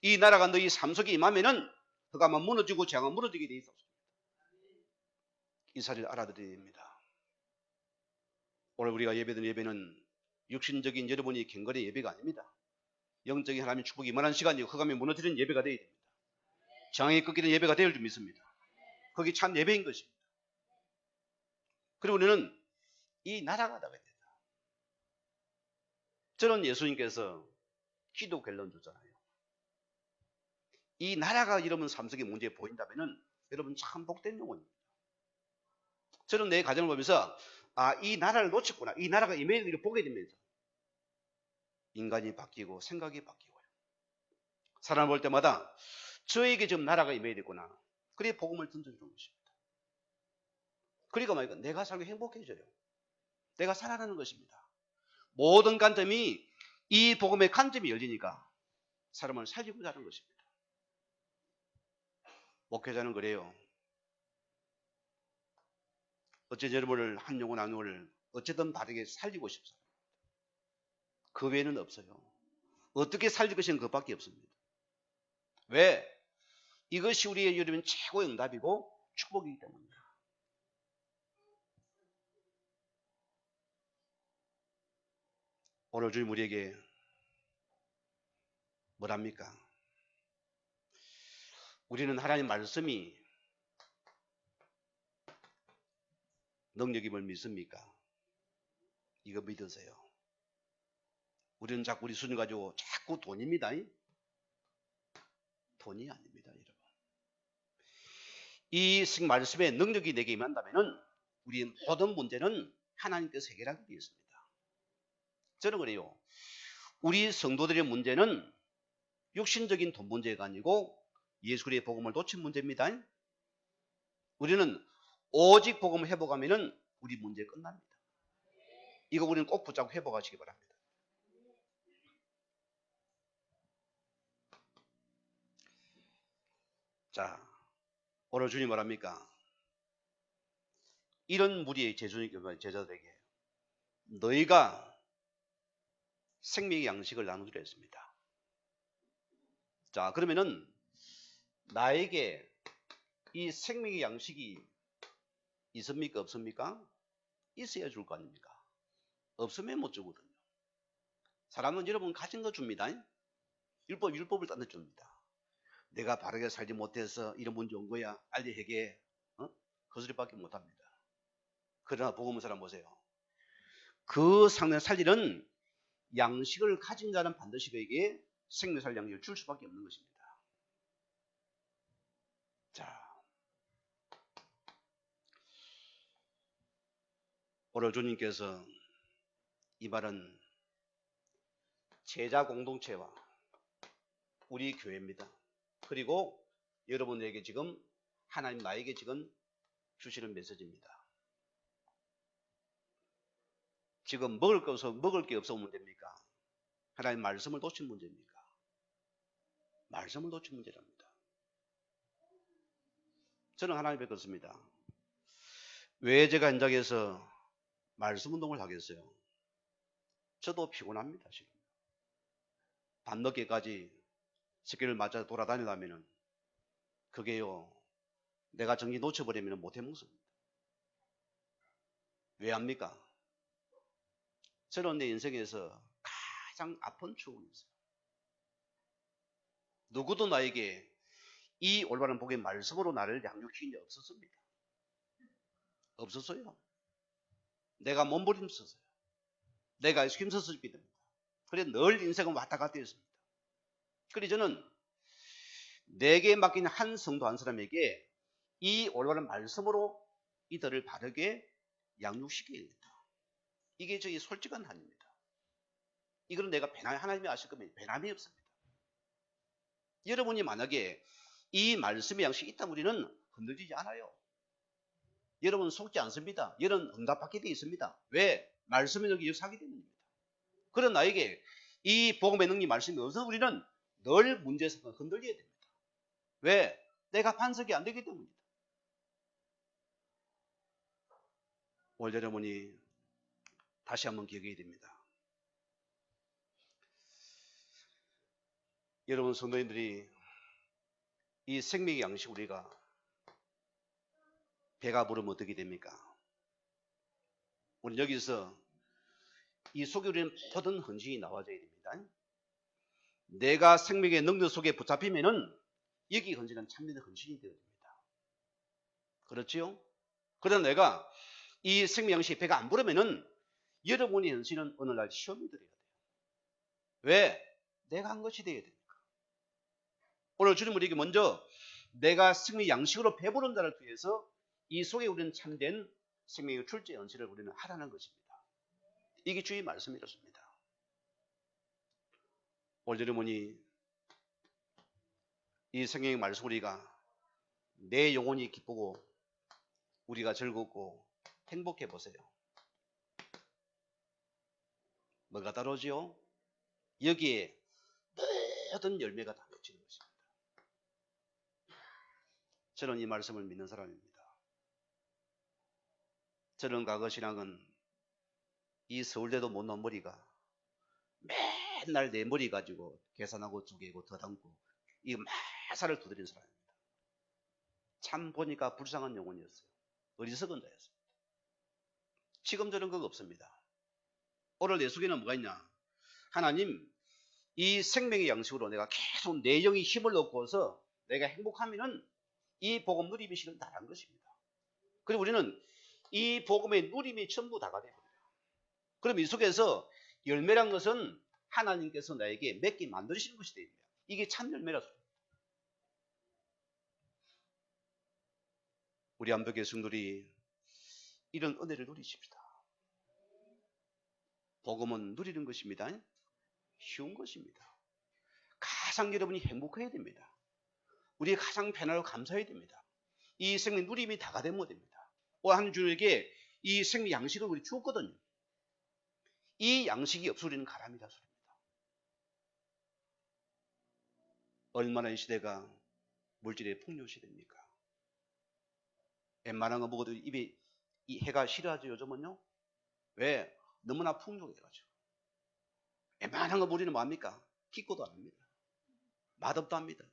이 나라가 너희 삶 속에 임하면은 그가만 무너지고 재앙은 무너지게 돼 있었습니다. 이 사실을 알아들어야 됩니다. 오늘 우리가 예배드리는 예배는 육신적인 여러분이 경건의 예배가 아닙니다. 영적인 하나님의 축복이 임하는 시간이고 흑암이 무너지는 예배가 되어야 됩니다. 재앙이 꺾이는 예배가 되어야 줄 믿습니다. 그게 참 예배인 것입니다. 그리고 우리는 이 나라가 나가야 된다. 저는 예수님께서 기도 갤런 줬잖아요. 이 나라가 여러분 삶 속에 문제 보인다면은 여러분 참 복된 영혼입니다. 저는 내 가정을 보면서 이 나라를 놓쳤구나. 이 나라가 임해를 보게 되면서 인간이 바뀌고 생각이 바뀌고요. 사람을 볼 때마다 저에게 지금 나라가 임해야 되구나. 그래 복음을 던져주는 것입니다. 그러니까 말이야 내가 살고 행복해져요. 내가 살아가는 것입니다. 모든 관점이 이 복음의 관점이 열리니까 사람을 살리고자 하는 것입니다. 목회자는 그래요. 어째 여러분을 한 영혼 한 영혼을 어쨌든 다르게 살리고 싶습니다. 그 외에는 없어요. 어떻게 살릴 것인가 그것밖에 없습니다. 왜? 이것이 우리의 여러분 최고의 응답이고 축복이기 때문입니다. 오늘 주님 우리에게 뭐랍니까? 우리는 하나님 말씀이 능력임을 믿습니까? 이거 믿으세요. 우리는 자꾸 우리 수준 가지고 자꾸 돈입니다. 돈이 아닙니다, 여러분. 이 말씀의 능력이 내게 임한다면 우리 모든 문제는 하나님께서 해결하게 되어 있습니다. 저는 그래요. 우리 성도들의 문제는 육신적인 돈 문제가 아니고 예수 그리스도의 복음을 놓친 문제입니다. 우리는 오직 복음을 회복하면 우리 문제 끝납니다. 이거 우리는 꼭 붙잡고 회복하시기 바랍니다. 자, 오늘 주님 뭐랍니까? 이런 무리의 제자들에게 너희가 생명의 양식을 나누기로 했습니다. 자, 그러면은 나에게 이 생명의 양식이 있습니까? 없습니까? 있어야 줄 거 아닙니까? 없으면 못 주거든요. 사람은 여러분 가진 거 줍니다. 율법을 딴 데 줍니다. 내가 바르게 살지 못해서 이런 문제 온 거야. 빨리 해결해. 그 소리밖에 못합니다. 그러나 복음의 사람 보세요. 그 상대 살리는 양식을 가진 자는 반드시 그에게 생명살 양식을 줄 수밖에 없는 것입니다. 자, 오늘 주님께서 이 말은 제자 공동체와 우리 교회입니다. 그리고 여러분에게 지금 하나님 나에게 지금 주시는 메시지입니다. 지금 먹을 게 없어 문제입니까? 하나님 말씀을 놓친 문제입니까? 말씀을 놓친 문제랍니다. 저는 하나님의 것입니다. 왜 제가 현장에서 말씀 운동을 하겠어요? 저도 피곤합니다. 지금 밤늦게까지 새끼를 맞아 돌아다니려면 그게요, 내가 정신 놓쳐버리면 못 해먹습니다. 왜 합니까? 저는 내 인생에서 가장 아픈 추억이 있어요. 누구도 나에게 이 올바른 복의 말씀으로 나를 양육시킨 적 없었습니다. 없었어요. 내가 몸부림쳤어요. 내가 힘썼기 때문에. 그래 늘 인생은 왔다 갔다 했습니다. 그래 저는 내게 맡긴 한 성도 한 사람에게 이 올바른 말씀으로 이들을 바르게 양육시켜야겠다. 이게 저희 솔직한 한입니다. 이거는 내가 하나님이 아실 겁니다. 배남이 없습니다. 여러분이 만약에 이 말씀의 양식이 있다면 우리는 흔들리지 않아요. 여러분 속지 않습니다. 여러분 응답받게 되어 있습니다. 왜? 말씀의 능력이 역사하기 때문입니다. 그런 나에게 이 복음의 능력이 말씀이 없어서 우리는 늘 문제에서 흔들려야 됩니다. 왜? 내가 반석이 안 되기 때문입니다. 오늘 여러분이 다시 한번 기억해야 됩니다. 여러분 성도님들이 이 생명의 양식 우리가 배가 부르면 어떻게 됩니까? 우리 여기서 이 속에 우리는 모든 헌신이 나와줘야 됩니다. 내가 생명의 능력 속에 붙잡히면은 여기 헌신은 참된 헌신이 되어야 됩니다. 그렇지요? 그러나 내가 이 생명 양식의 배가 안 부르면은 여러분의 헌신은 어느 날 시험이 들어야 돼요. 왜? 내가 한 것이 되어야 됩니까? 오늘 주님 우리에게 먼저 내가 생명 양식으로 배부른 자를 위해서 이 속에 우리는 참된 생명의 출제 헌신을 우리는 하라는 것입니다. 이게 주의 말씀이었습니다. 오늘 여러분이 이 생명의 말씀 우리가 내 영혼이 기쁘고 우리가 즐겁고 행복해 보세요. 뭐가 다르지요? 여기에 모든 열매가 다 맺히는 것입니다. 저는 이 말씀을 믿는 사람입니다. 저는 과거 신앙은 이 서울대도 못 넣은 머리가 맨날 내 머리 가지고 계산하고 쪼개고 더 담고 이 마사를 두드린 사람입니다. 참 보니까 불쌍한 영혼이었어요. 어리석은 자였습니다. 지금 저는 그거 없습니다. 오늘 내 속에는 뭐가 있냐? 하나님, 이 생명의 양식으로 내가 계속 내 영이 힘을 얻고서 내가 행복하면은 이 복음 누림이 실은 다란 것입니다. 그리고 우리는 이 복음의 누림이 전부 다가 됩니다. 그럼 이 속에서 열매란 것은 하나님께서 나에게 맺게 만드시는 것이 됩니다. 이게 참 열매라서. 우리 암벽의 성들이 이런 은혜를 누리십시다. 복음은 누리는 것입니다. 쉬운 것입니다. 가장 여러분이 행복해야 됩니다. 우리 가장 편안하고 감사해야 됩니다. 이 생명 누림이 다가 되면 됩니다. 하나님 주님에게 이 생명 양식을 우리 주었거든요. 이 양식이 없어 우리는 가람이라 소리입니다. 얼마나 이 시대가 물질의 풍요 시대입니까? 웬만한 거 먹어도 입에 이 해가 싫어하죠 요즘은요. 왜? 너무나 풍족해가지고. 웬만한 거 우리는 뭐합니까? 기꺼도 안 합니다. 맛없도 합니다.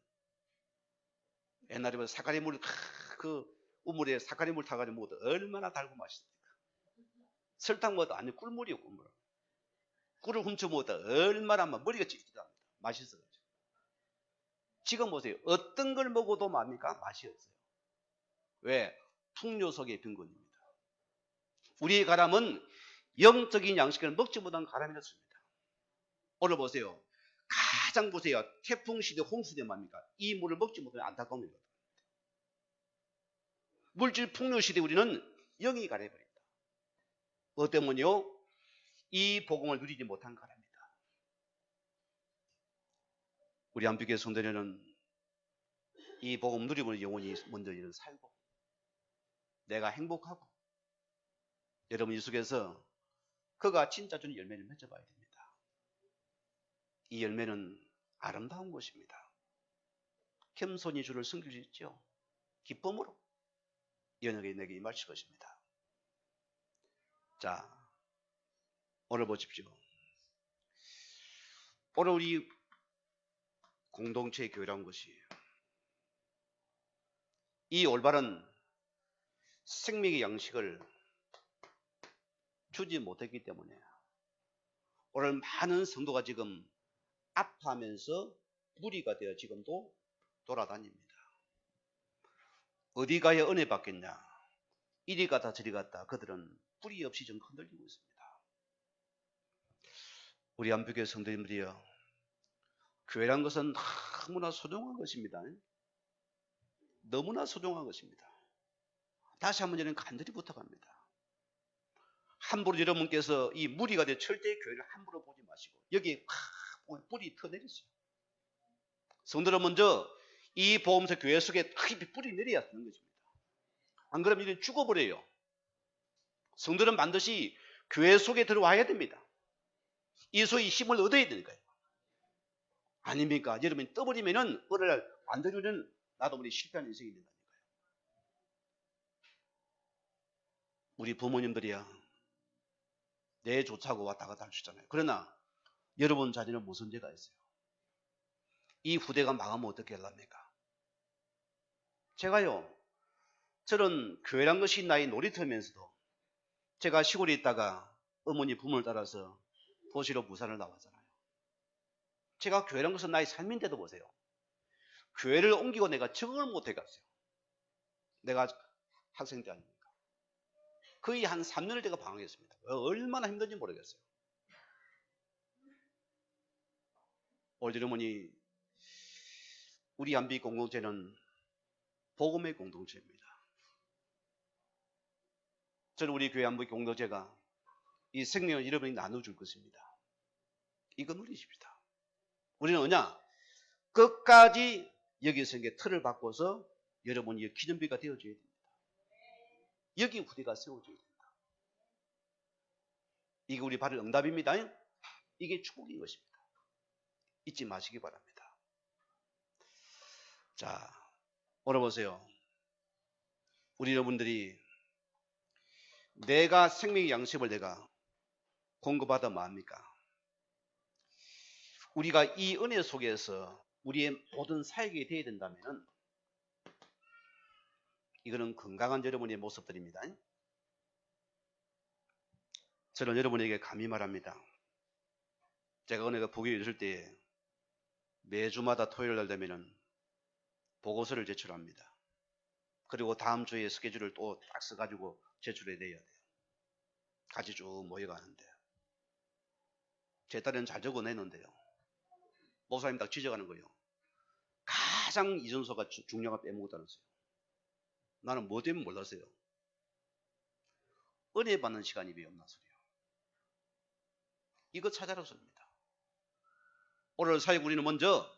옛날에 사카리 물, 그 우물에 사카리 물 타가지고 먹어도 얼마나 달고 맛있습니까? 설탕 먹어도 아니 꿀물이요 꿀물. 꿀을 훔쳐 먹어도 얼마나 머리가 찌릿찌릿 합니다. 맛있어가지고. 지금 보세요. 어떤 걸 먹어도 뭡니까? 맛이 없어요. 왜? 풍요 속의 빈곤입니다. 우리의 가람은 영적인 양식을 먹지 못한 가람이었습니다. 오늘 보세요. 가장 보세요. 태풍 시대, 홍수 시대 뭡니까? 이 물을 먹지 못하면 안타까운 겁니다. 물질 풍요 시대 우리는 영이 가려버립니다. 뭐 때문이요? 이 복음을 누리지 못한 가람입니다. 우리 안비교회 성도들은 이 복음 누리면 영혼이 먼저 이런 살고 내가 행복하고 여러분 이 속에서 그가 진짜 주는 열매를 맺어봐야 됩니다. 이 열매는 아름다운 것입니다. 겸손히 주를 섬기시죠. 기쁨으로 연약에 내게 임하실 것입니다. 자, 오늘 보십시오. 오늘 우리 공동체의 교회라는 것이 이 올바른 생명의 양식을 주지 못했기 때문에 오늘 많은 성도가 지금 아파하면서 무리가 되어 지금도 돌아다닙니다. 어디 가야 은혜 받겠냐? 이리 갔다 저리 갔다 그들은 뿌리 없이 좀 흔들리고 있습니다. 우리 안비교회 성도님들이여, 교회란 것은 너무나 소중한 것입니다. 너무나 소중한 것입니다. 다시 한번 저는 간절히 부탁합니다. 함부로 여러분께서 이 무리가 돼 절대 교회를 함부로 보지 마시고 여기에 뿌리 터내렸어요. 성도는 먼저 이 보험사 교회 속에 깊이 뿌리 내려야 하는 것입니다. 안 그러면 이는 죽어버려요. 성도는 반드시 교회 속에 들어와야 됩니다. 이 속에 힘을 얻어야 되니까요. 아닙니까? 여러분이 떠버리면은 어느 날 완전히는 나도 모르게 실패하는 인생이 된다니까요. 우리 부모님들이야 내 좋다고 왔다 갔다 할 수 있잖아요. 그러나 여러분 자신은 무슨 죄가 있어요? 이 후대가 망하면 어떻게 하랍니까? 제가요, 저는 교회란 것이 나의 놀이터면서도 제가 시골에 있다가 어머니 부모를 따라서 도시로 부산을 나왔잖아요. 제가 교회란 것은 나의 삶인데도 보세요. 교회를 옮기고 내가 적응을 못 해갔어요. 내가 학생 때 아닙니까? 거의 한 3년을 제가 방황했습니다. 얼마나 힘든지 모르겠어요. 오늘 여러분이 우리 안비 공동체는 복음의 공동체입니다. 저는 우리 교회 안비 공동체가 이 생명을 여러분이 나눠줄 것입니다. 이거 누리십시다. 우리는 뭐냐? 끝까지 여기서 이게 틀을 바꿔서 여러분이 기념비가 되어줘야 됩니다. 여기 후대가 세워져야 됩니다. 이게 우리 바로 응답입니다. 이게 축복인 것입니다. 잊지 마시기 바랍니다. 자, 오늘 보세요. 우리 여러분들이 내가 생명의 양식을 내가 공급하다 뭐합니까? 우리가 이 은혜 속에서 우리의 모든 사역이 되어야 된다면 이거는 건강한 여러분의 모습들입니다. 저는 여러분에게 감히 말합니다. 제가 은혜가 복이 있을 때 매주마다 토요일 날 되면은 보고서를 제출합니다. 그리고 다음 주에 스케줄을 또 딱 써가지고 제출해 내야 돼요. 같이 쭉 모여가는데 제 딸은 잘 적어내는데요. 목사님 딱 지적하는 거예요. 가장 이준서가 중요한 걸 빼먹었다면서요. 나는 뭐 때문에 몰랐어요. 은혜 받는 시간이 왜 없나 소리요. 이거 찾아라서입니다. 오늘 사역 우리는 먼저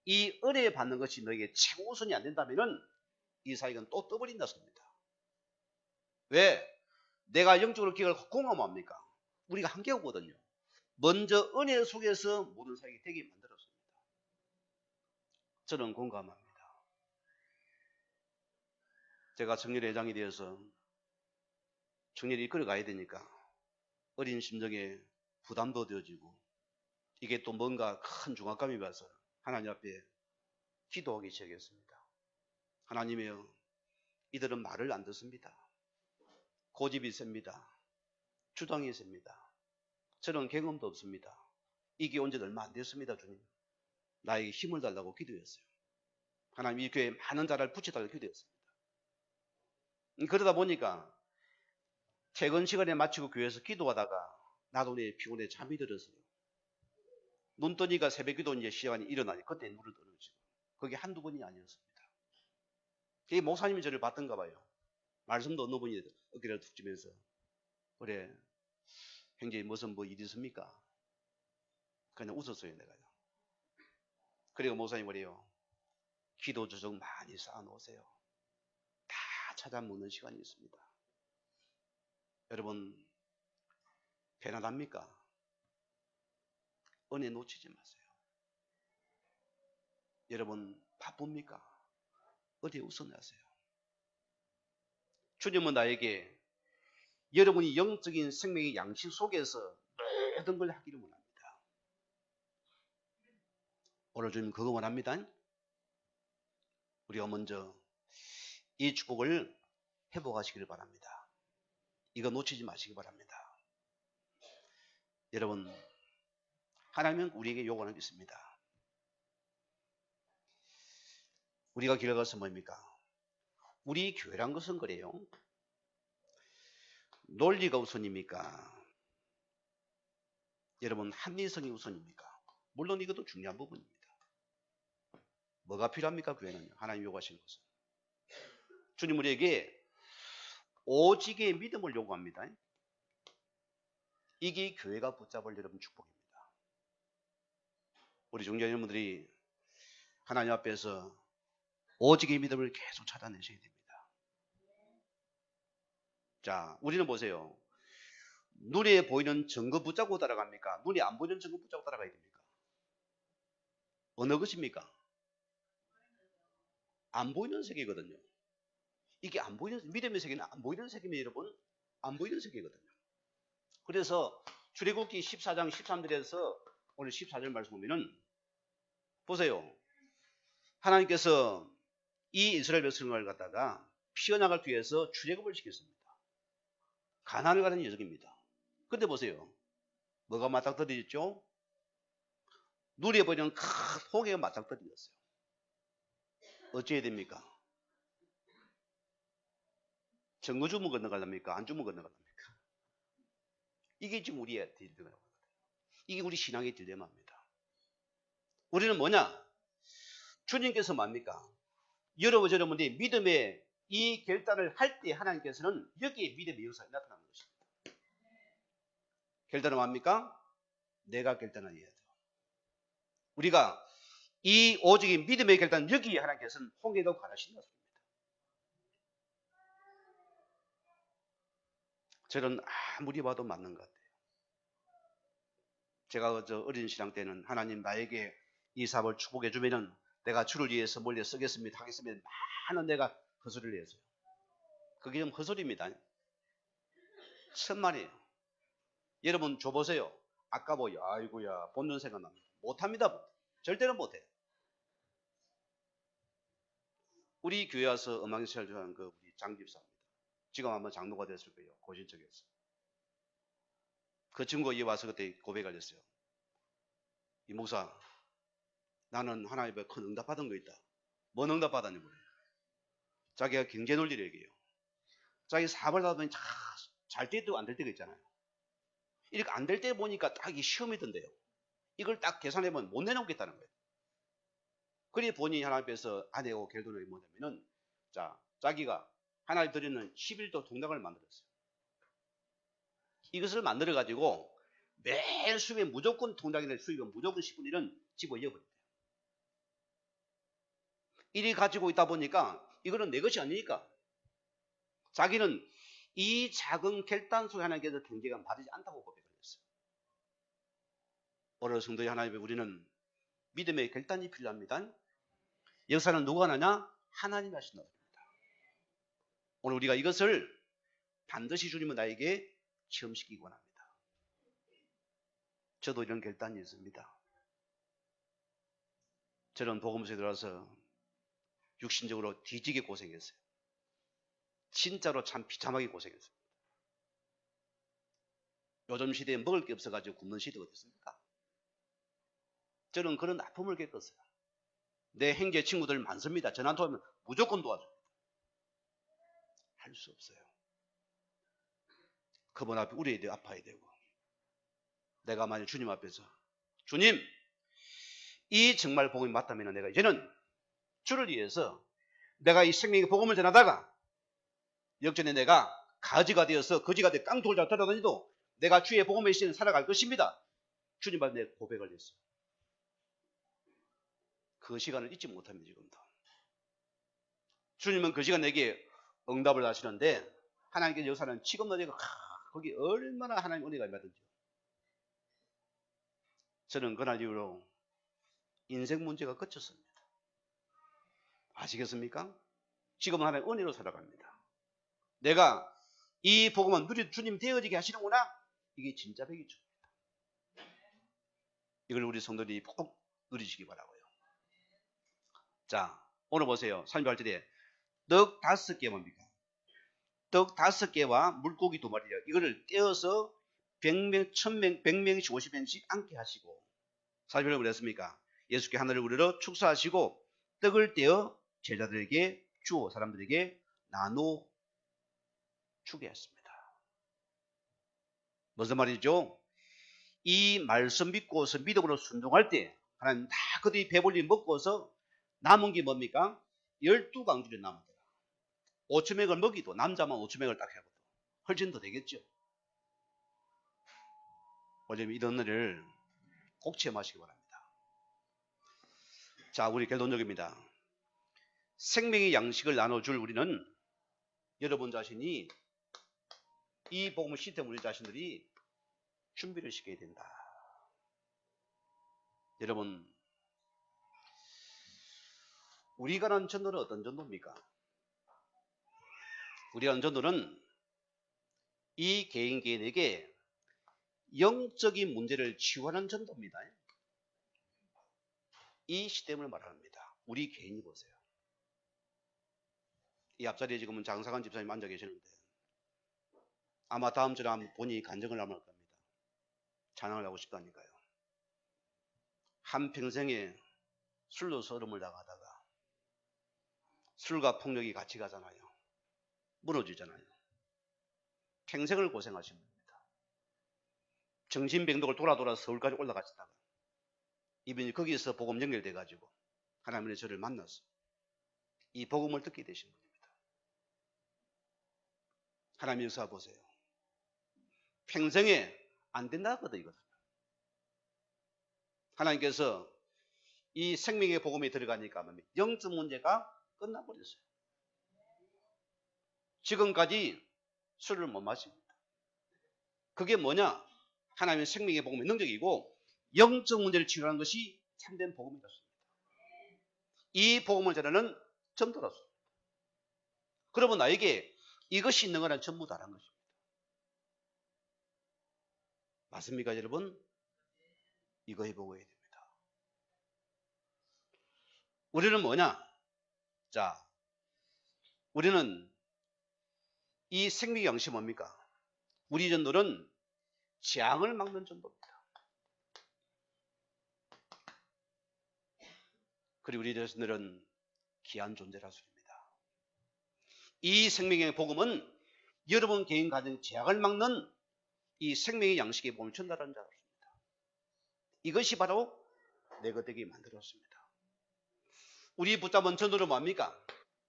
이 은혜 받는 것이 너에게 최우선이 안 된다면은 이 사역은 또 떠버린다 소리입니다. 왜? 내가 영적으로 기억을 공감합니까? 우리가 함께 오거든요. 먼저 은혜 속에서 모든 사역이 되게 만들었습니다. 저는 공감합니다. 제가 청년회 회장이 되어서 청년이 이끌어가야 되니까 어린 심정에 부담도 되어지고 이게 또 뭔가 큰 중압감이 와서 하나님 앞에 기도하기 시작했습니다. 하나님이여, 이들은 말을 안 듣습니다. 고집이 셉니다. 주당이 셉니다. 저는 경험도 없습니다. 이게 온 지 얼마 안 됐습니다. 주님, 나에게 힘을 달라고 기도했어요. 하나님, 이 교회에 많은 자를 붙여달라고 기도했습니다. 그러다 보니까 퇴근 시간에 마치고 교회에서 기도하다가 나도 내 피곤해 잠이 들었어요. 눈 뜨니까 새벽 기도 이제 시간이 일어나니 그때 눈을 뜨는 거죠. 그게 한두 번이 아니었습니다. 이 목사님이 저를 봤던가 봐요. 말씀도 어느 분이 어깨를 툭 치면서 그래, 형제님 무슨 뭐 일 있습니까? 그냥 웃었어요. 내가요. 그리고 목사님 뭐래요? 기도 조정 많이 쌓아놓으세요. 다 찾아 먹는 시간이 있습니다. 여러분 편안합니까? 은혜 놓치지 마세요. 여러분 바쁩니까? 어디에 우선하세요? 주님은 나에게 여러분이 영적인 생명의 양식 속에서 모든 걸 하기를 원합니다. 오늘 주님 그거 원합니다. 우리가 먼저 이 축복을 회복하시기를 바랍니다. 이거 놓치지 마시기 바랍니다. 여러분 하나님은 우리에게 요구하는 게 있습니다. 우리가 길러가서 뭡니까? 우리 교회란 것은 그래요. 논리가 우선입니까? 여러분 합리성이 우선입니까? 물론 이것도 중요한 부분입니다. 뭐가 필요합니까? 교회는요. 하나님 요구하시는 것은. 주님 우리에게 오직의 믿음을 요구합니다. 이게 교회가 붙잡을 여러분 축복입니다. 우리 종교 여러분들이 하나님 앞에서 오직의 믿음을 계속 찾아내셔야 됩니다. 자, 우리는 보세요. 눈에 보이는 증거 붙잡고 따라갑니까? 눈에 안 보이는 증거 붙잡고 따라가야 됩니까? 어느 것입니까? 안 보이는 세계거든요. 이게 안 보이는, 믿음의 세계는 안 보이는 세계면 여러분, 안 보이는 세계거든요. 그래서 출애굽기 14장 13절에서 오늘 14절 말씀 보면은 보세요. 하나님께서 이 이스라엘 백성을 갖다가 피어나갈 위해서 출애굽을 시켰습니다. 가나안을 가는 여정입니다. 근데 보세요. 뭐가 맞닥뜨려졌죠? 눈에 보이는 큰 홍해가 맞닥뜨려졌어요. 어찌해야 됩니까? 정거 주문 건너가랍니까? 안 주문 건너가랍니까? 이게 지금 우리의 딜레마입니다. 이게 우리 신앙의 딜레마입니다. 우리는 뭐냐? 주님께서 뭡니까? 여러분들이 믿음의 이 결단을 할 때 하나님께서는 여기에 믿음의 역사가 나타나는 것입니다. 결단은 뭡니까? 내가 결단을 해야 돼요. 우리가 이 오직의 믿음의 결단 여기에 하나님께서는 홍해도 가르치신다 소리입니다. 저는 아무리 봐도 맞는 것 같아요. 제가 저 어린 신앙 때는 하나님 나에게 이 사업을 축복해 주면은 내가 주를 위해서 멀리 쓰겠습니다 하겠습니다. 많은 내가 헛소리를 했어요. 그게 좀 헛소리입니다. 천만이에요. 여러분 줘보세요. 아까 뭐 아이고야 본전 생각납니다. 못합니다. 절대로 못해요. 우리 교회 와서 음악 연습을 좋아하는 그 우리 장집사입니다. 지금 아마 장로가 됐을 거예요. 고신 쪽에서. 그 친구가 이 와서 그때 고백을 했어요. 이 목사, 나는 하나님 앞에 큰 응답 받은 거 있다. 뭔 응답 받았냐고 그래요. 자기가 경제 논리를 얘기해요. 자기 사업을 하다 보니 잘 때도 안 될 때가 있잖아요. 이렇게 안 될 때 보니까 딱 이 시험이던데요. 이걸 딱 계산해보면 못 내놓겠다는 거예요. 그래 본인이 하나님 앞에서 안 내고 결론이 뭐냐면은 자기가 하나님 드리는 11도 통닭을 만들었어요. 이것을 만들어 가지고 매일 수입에 무조건 통닭이나 수입에 무조건 10분의 1은 집어넣어버린대요. 이리 가지고 있다 보니까 이거는 내 것이 아니니까 자기는 이 작은 결단 속에 하나님께서 경계가 맞지 않다고 고백을 했어요. 오늘 성도의 하나님, 우리는 믿음의 결단이 필요합니다. 역사는 누가 하느냐? 하나님이 하신다. 오늘 우리가 이것을 반드시 주님은 나에게 체험시키기 원합니다. 저도 이런 결단이 있습니다. 저는 복음서에 들어와서 육신적으로 뒤지게 고생했어요. 진짜로 참 비참하게 고생했어요. 요즘 시대에 먹을 게 없어가지고 굶는 시대가 됐습니까? 저는 그런 아픔을 겪었어요. 내 형제 친구들 많습니다. 전화 통화하면 무조건 도와줘요. 할 수 없어요. 그분 앞에 울어야 되고 아파야 되고. 내가 만약 주님 앞에서 주님 이 정말 복음이 맞다면 내가 이제는 주를 위해서 내가 이 생명의 복음을 전하다가 역전에 내가 가지가 되어서 거지가 되어 깡통을 잘 돌아다니도 내가 주의 복음의 시대는 살아갈 것입니다. 주님 앞에 내 고백을 했어요. 그 시간을 잊지 못합니다. 지금도. 주님은 그 시간 내게 응답을 하시는데 하나님께서 역사는 지금도 내가 거기 얼마나 하나님 은혜가 임하든지 저는 그날 이후로 인생 문제가 끝쳤습니다. 아시겠습니까? 지금은 하나님 은혜로 살아갑니다. 내가 이 복음은 주님 되어지게 하시는구나. 이게 진짜 백이죠. 이걸 우리 성도들이 꼭 누리시기 바라고요. 자, 오늘 보세요. 30절에 떡 5개 뭡니까? 떡 5개와 물고기 2마리요. 이거를 떼어서 100명, 1000명, 100명씩 50명씩 앉게 하시고 40절에 그랬습니까? 예수께 하늘을 우러러 축사하시고 떡을 떼어 제자들에게 주어 사람들에게 나눠 주게 했습니다. 무슨 말이죠? 이 말씀 믿고서 믿음으로 순종할 때 하나님 다 그들이 배불리 먹고서 남은 게 뭡니까? 12강줄이 남더라. 5천명을 먹이도 남자만 5천명을 딱 해도 훨씬 더 되겠죠. 어쩌면 이런 일을 꼭 체험하시기 바랍니다. 자, 우리 결론적입니다. 생명의 양식을 나눠줄 우리는 여러분 자신이 이 복음을 시스템 우리 자신들이 준비를 시켜야 된다. 여러분, 우리가 하는 전도는 어떤 전도입니까? 우리가 하는 전도는 이 개인에게 영적인 문제를 치유하는 전도입니다. 이 시스템을 말합니다. 우리 개인이 보세요. 이 앞자리에 지금은 장사관 집사님 앉아 계시는데 아마 다음 주에 한번 본인이 간증을 하면 할 겁니다. 찬양을 하고 싶다니까요. 한평생에 술로 서름을 당하다가 술과 폭력이 같이 가잖아요. 무너지잖아요. 평생을 고생하신 겁니다. 정신병동을 돌아 서울까지 올라가시다가 이분이 거기서 복음 연결돼가지고 하나님의 저를 만나서 이 복음을 듣게 되신 겁니다. 하나님 역사 보세요. 평생에 안 된다거든 이거는. 하나님께서 이 생명의 복음이 들어가니까 영적 문제가 끝나버렸어요. 지금까지 술을 못 마십니다. 그게 뭐냐? 하나님의 생명의 복음의 능력이고 영적 문제를 치유하는 것이 참된 복음이었습니다. 이 복음을 전하는 전도로서. 그러면 나에게 이것이 있는 거는 전부 다른 것입니다. 맞습니까, 여러분? 이거 해보고 해야 됩니다. 우리는 뭐냐? 자, 우리는 이 생명의 양식이 뭡니까? 우리 전도는 재앙을 막는 전도입니다. 그리고 우리 자신들은 귀한 존재라 소리입니다. 이 생명의 복음은 여러분 개인 가정 재앙을 막는 이 생명의 양식의 복음을 전달하는 자입니다. 이것이 바로 내 것 되게 만들었습니다. 우리 붙잡은 전도는 뭡니까?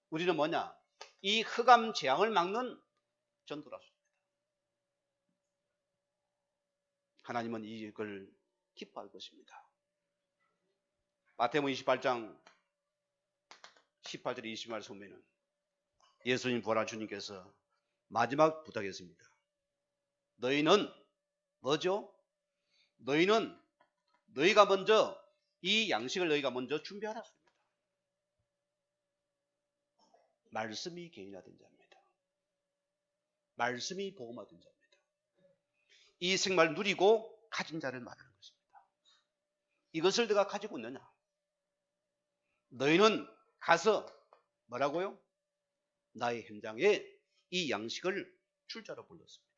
우리는 뭐냐? 이 흑암 재앙을 막는 전도라습니다. 하나님은 이걸 기뻐할 것입니다. 마태복음 28장 18절 20말 보면은 예수님 부활한 주님께서 마지막 부탁했습니다. 너희는 뭐죠? 너희가 먼저 이 양식을 너희가 먼저 준비하라. 말씀이 개인화된 자입니다. 말씀이 복음화된 자입니다. 이 생명을 누리고 가진 자를 말하는 것입니다. 이것을 내가 가지고 있느냐? 너희는 가서 뭐라고요? 나의 현장에 이 양식을 줄 자로 불렀습니다.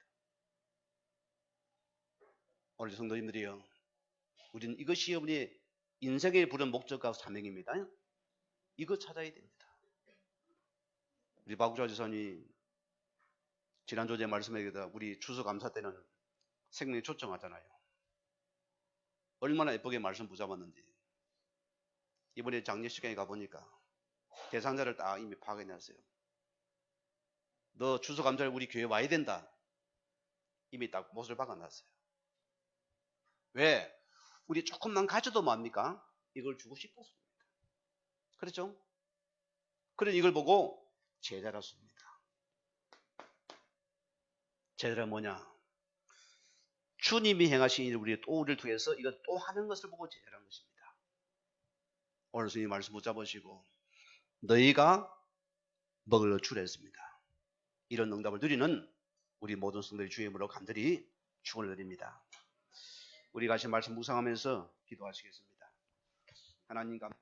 오늘 성도님들이요, 우리는 이것이 우리의 인생에 부른 목적과 사명입니다. 이거 찾아야 됩니다. 우리 박우자 지사님 지난주에 말씀하기도 우리 추수감사 때는 생명에 초청하잖아요. 얼마나 예쁘게 말씀 붙잡았는지. 이번에 장례식장에 가보니까 대상자를 딱 이미 파악해놨어요. 너 추수감사를 우리 교회 와야 된다. 이미 딱 못을 박아놨어요. 왜? 우리 조금만 가져도 뭡니까? 이걸 주고 싶었습니다. 그렇죠? 그런 이걸 보고 제자라 씁니다. 제자란 뭐냐? 주님이 행하신 일을 우리를 통해서 이걸 또 하는 것을 보고 제자라는 것입니다. 오늘 주님 말씀 붙잡으시고 너희가 먹을 주라 했습니다. 이런 응답을 누리는 우리 모든 성도의 주의 이름으로 간절히 축원을 드립니다. 우리 같이 말씀 묵상하면서 기도하시겠습니다. 하나님 감